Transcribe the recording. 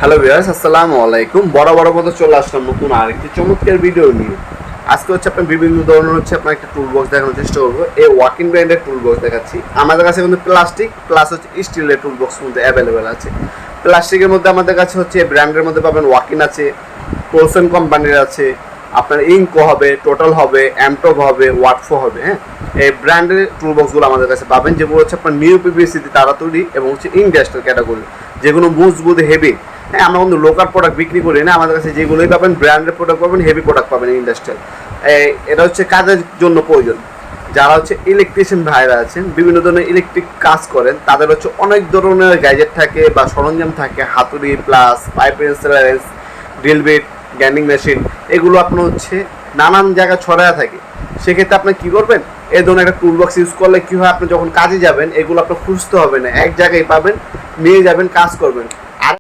Hello viewers, আসসালামু আলাইকুম। বড় মতো চলে আসলাম নতুন আরেকটি চমৎকার ভিডিও নিয়ে। আজকে আপনার বিভিন্ন ধরনের আপনার একটা টুল বক্স দেখানোর চেষ্টা করবো। এই ওয়াকিং ব্র্যান্ডের টুল বক্স দেখাচ্ছি। আমাদের কাছে কিন্তু প্লাস্টিক প্লাস স্টিলের টুল বক্স মধ্যে অ্যাভেলেবেল আছে। প্লাস্টিকের মধ্যে আমাদের কাছে ব্র্যান্ডের মধ্যে পাবেন ওয়াকিং আছে, পোলসেন কোম্পানির আছে, আপনার ইনকো হবে, টোটাল হবে, অ্যামটপ হবে, ওয়াটফো হবে। হ্যাঁ, এই ব্র্যান্ডের টুল বক্সগুলো আমাদের কাছে পাবেন, যেগুলো আপনার নিউ পিভিসিতে তারা তৈরি এবং ইন্ডাস্ট্রিয়াল ক্যাটাগরি, যেগুলো মজবুত হেভি। হ্যাঁ, আমরা কিন্তু লোকাল প্রোডাক্ট বিক্রি করি না। আমাদের কাছে যেগুলোই পাবেন ব্র্যান্ডের প্রোডাক্ট পাবেন, হেভি প্রোডাক্ট পাবেন ইন্ডাস্ট্রিয়াল। এটা কাজের জন্য প্রয়োজন। যারা ইলেকট্রিশিয়ান ভাইরা আছেন, বিভিন্ন ধরনের ইলেকট্রিক কাজ করেন, তাদের অনেক ধরনের গ্যাজেট থাকে বা সরঞ্জাম থাকে, হাতুড়ি pliers pipe wrench, drill bit, grinding machine, এগুলো আপনার নানান জায়গায় ছড়ায় থাকে। সেক্ষেত্রে আপনি কী করবেন, এই ধরনের একটা টুল বক্স ইউজ করলে কী হয়, আপনি যখন কাজে যাবেন এগুলো আপনার খুঁজতে হবে না, এক জায়গায় পাবেন, নিয়ে যাবেন, কাজ করবেন।